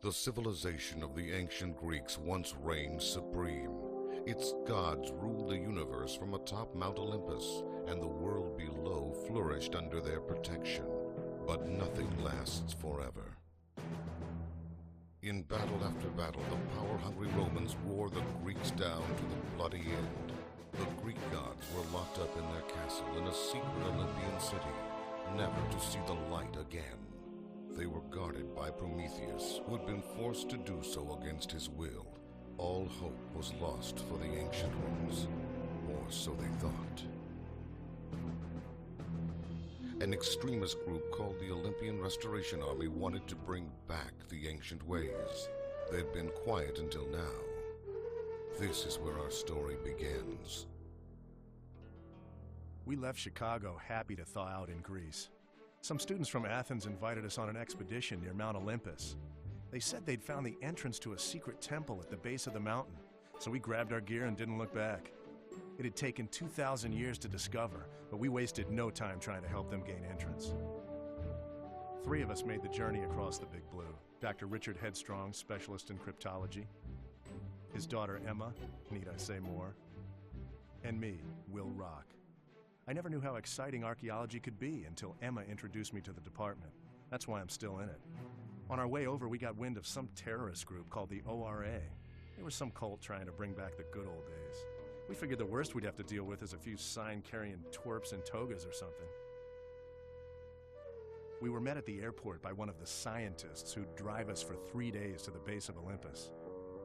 The civilization of the ancient Greeks once reigned supreme. Its gods ruled the universe from atop Mount Olympus, and the world below flourished under their protection. But nothing lasts forever. In battle after battle, the power-hungry Romans wore the Greeks down to the bloody end. The Greek gods were locked up in their castle in a secret Olympian city, never to see the light again. They were guarded by Prometheus, who had been forced to do so against his will. All hope was lost for the ancient ones, or so they thought. An extremist group called the Olympian Restoration Army wanted to bring back the ancient ways. They'd been quiet until now. This is where our story begins. We left Chicago happy to thaw out in Greece. Some students from Athens invited us on an expedition near Mount Olympus. They said they'd found the entrance to a secret temple at the base of the mountain, so we grabbed our gear and didn't look back. It had taken 2,000 years to discover, but we wasted no time trying to help them gain entrance. 3 of us made the journey across the Big Blue. Dr. Richard Headstrong, specialist in cryptology. His daughter Emma, need I say more? And me, Will Rock. I never knew how exciting archaeology could be until Emma introduced me to the department. That's why I'm still in it. On our way over, we got wind of some terrorist group called the ORA. It was some cult trying to bring back the good old days. We figured the worst we'd have to deal with is a few sign-carrying twerps in togas or something. We were met at the airport by one of the scientists who'd drive us for 3 days to the base of Olympus.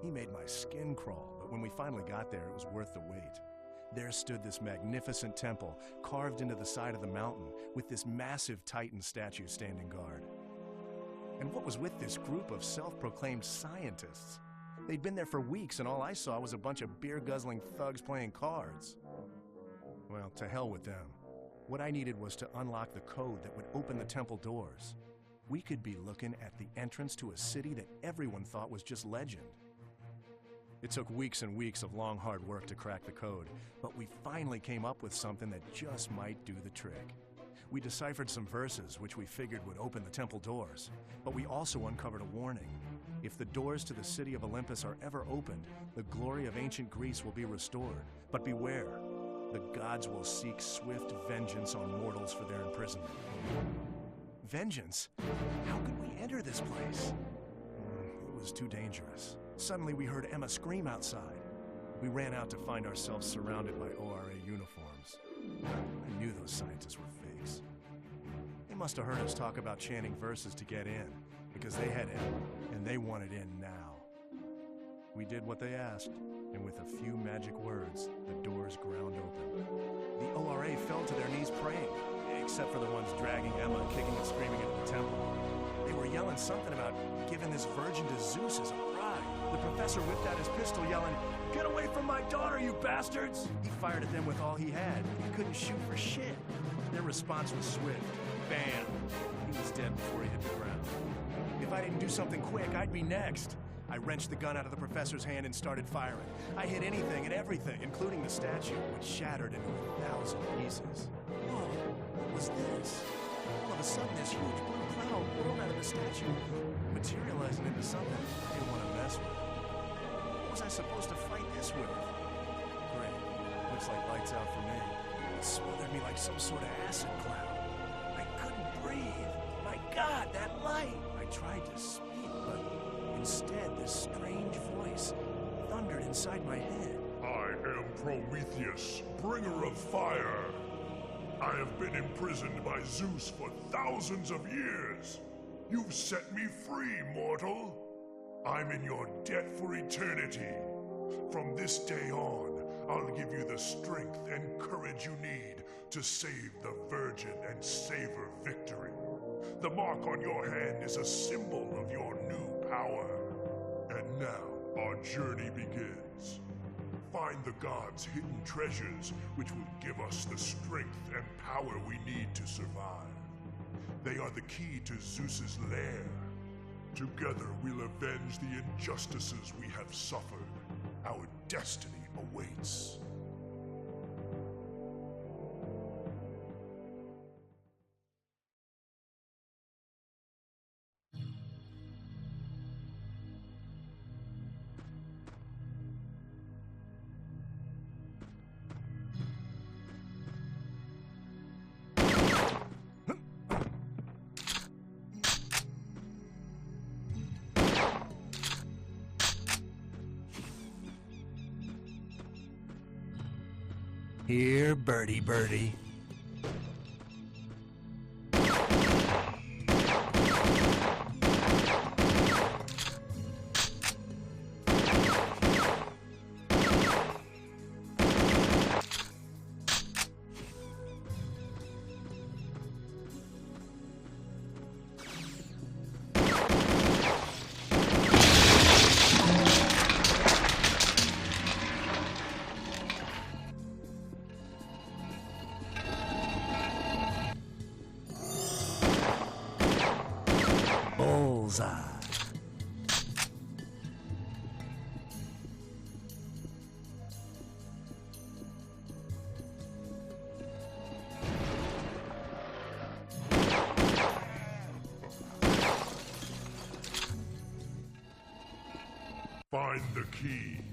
He made my skin crawl, but when we finally got there, it was worth the wait. There stood this magnificent temple, carved into the side of the mountain, with this massive Titan statue standing guard. And what was with this group of self-proclaimed scientists? They'd been there for weeks, and all I saw was a bunch of beer-guzzling thugs playing cards. Well, to hell with them. What I needed was to unlock the code that would open the temple doors. We could be looking at the entrance to a city that everyone thought was just legend. It took weeks and weeks of long, hard work to crack the code, but we finally came up with something that just might do the trick. We deciphered some verses which we figured would open the temple doors, but we also uncovered a warning. If the doors to the city of Olympus are ever opened, the glory of ancient Greece will be restored. But beware, the gods will seek swift vengeance on mortals for their imprisonment. Vengeance? How could we enter this place? It was too dangerous. Suddenly we heard Emma scream outside. We ran out to find ourselves surrounded by ORA uniforms. I knew those scientists were fakes. They must have heard us talk about chanting verses to get in, because they had Emma, and they wanted in now. We did what they asked, and with a few magic words, the doors ground open. The ORA fell to their knees praying, except for the ones dragging Emma and kicking and screaming into the temple. They were yelling something about giving this virgin to Zeus as a bride. The professor whipped out his pistol, yelling, "Get away from my daughter, you bastards!" He fired at them with all he had, but he couldn't shoot for shit. Their response was swift. Bam! He was dead before he hit the ground. If I didn't do something quick, I'd be next. I wrenched the gun out of the professor's hand and started firing. I hit anything and everything, including the statue, which shattered into 1,000 pieces. Whoa, what was this? All of a sudden, this huge blue cloud whirled out of the statue, materializing into something I didn't want to mess with. What was I supposed to fight this with? Great. Looks like lights out for me. It smothered me like some sort of acid cloud. I couldn't breathe. My God, that light! I tried to speak, but instead this strange voice thundered inside my head. I am Prometheus, bringer of fire. I have been imprisoned by Zeus for thousands of years. You've set me free, mortal. I'm in your debt for eternity. From this day on, I'll give you the strength and courage you need to save the Virgin and savor victory. The mark on your hand is a symbol of your new power. And now, our journey begins. Find the gods' hidden treasures, which will give us the strength and power we need to survive. They are the key to Zeus's lair. Together we'll avenge the injustices we have suffered. Our destiny awaits. Here, birdie, birdie. Bullseye. Find the key.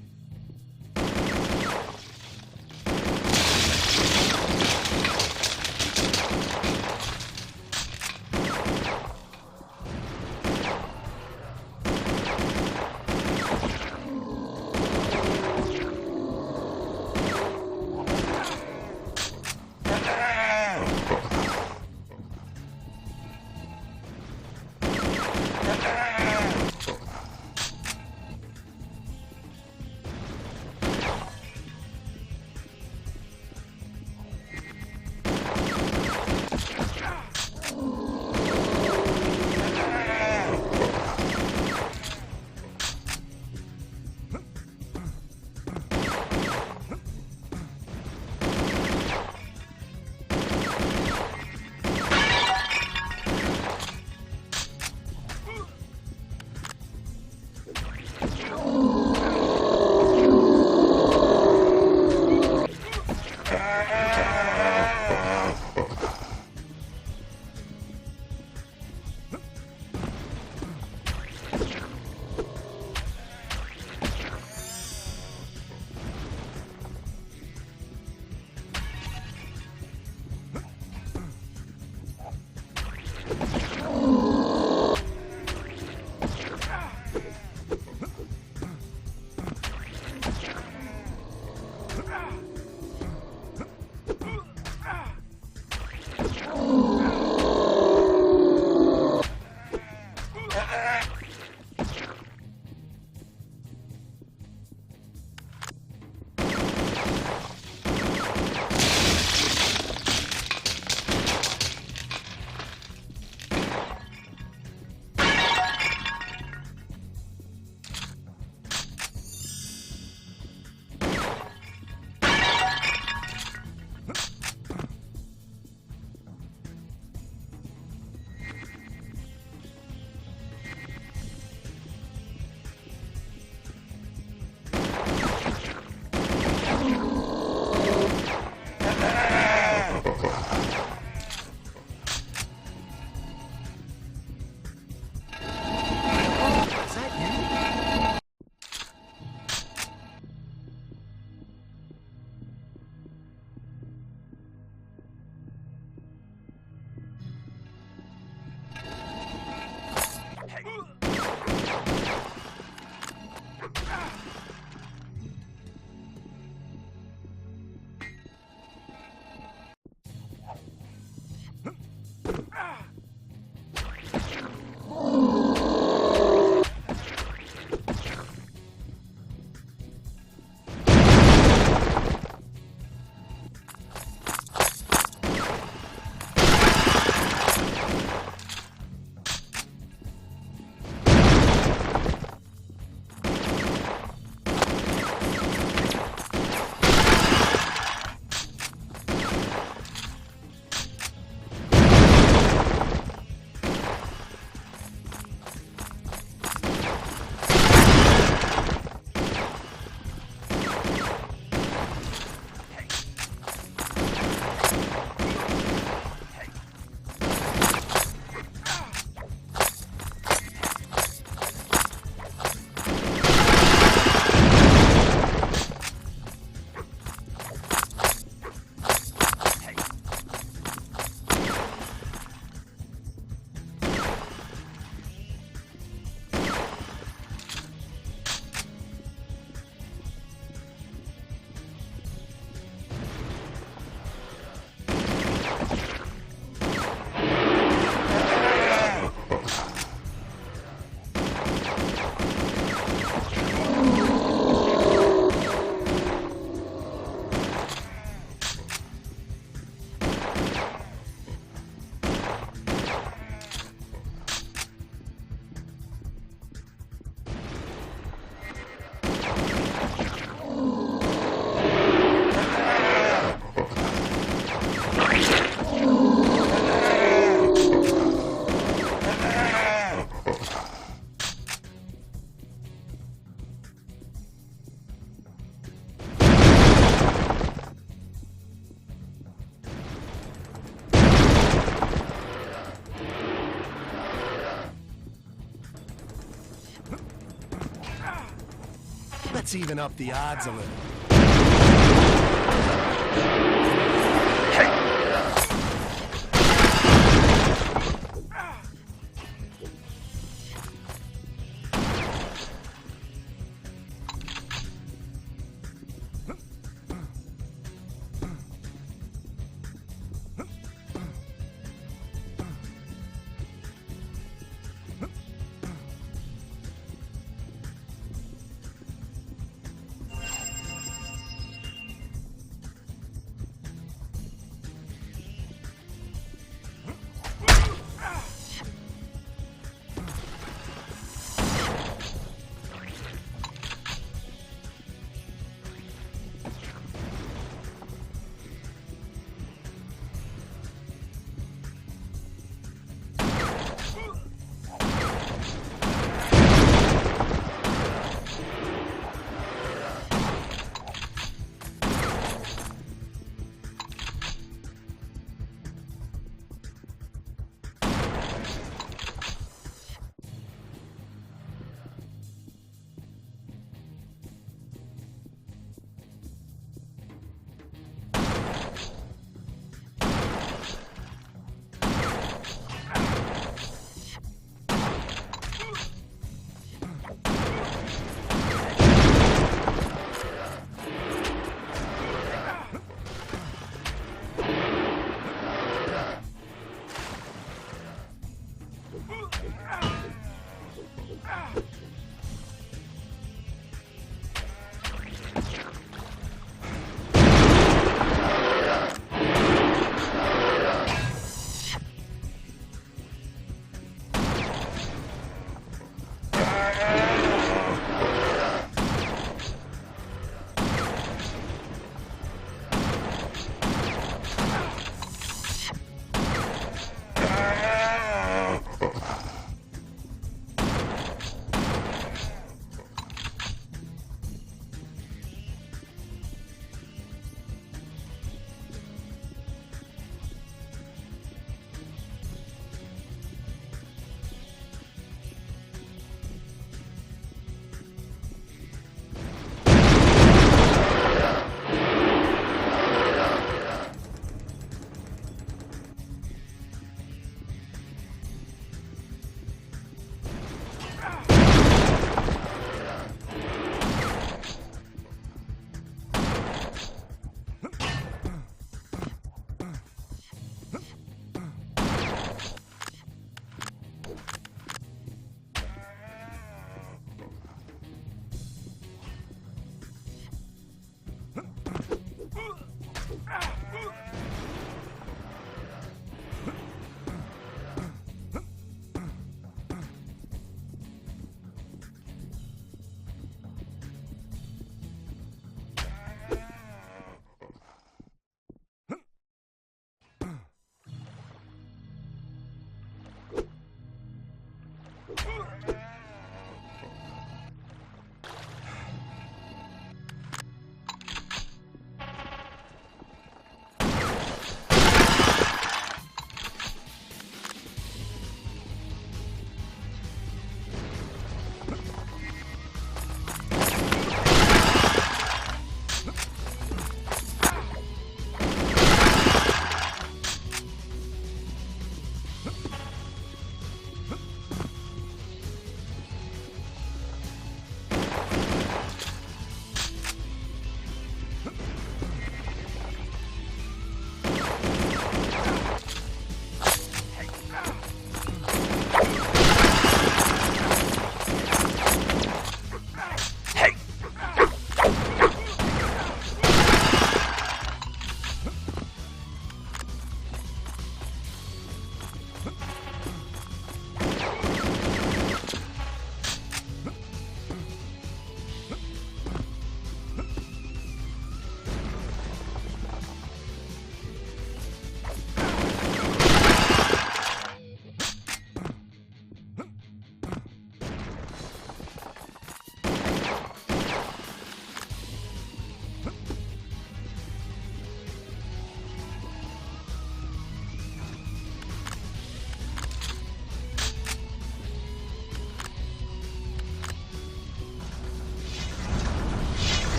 Let's even up the odds a little.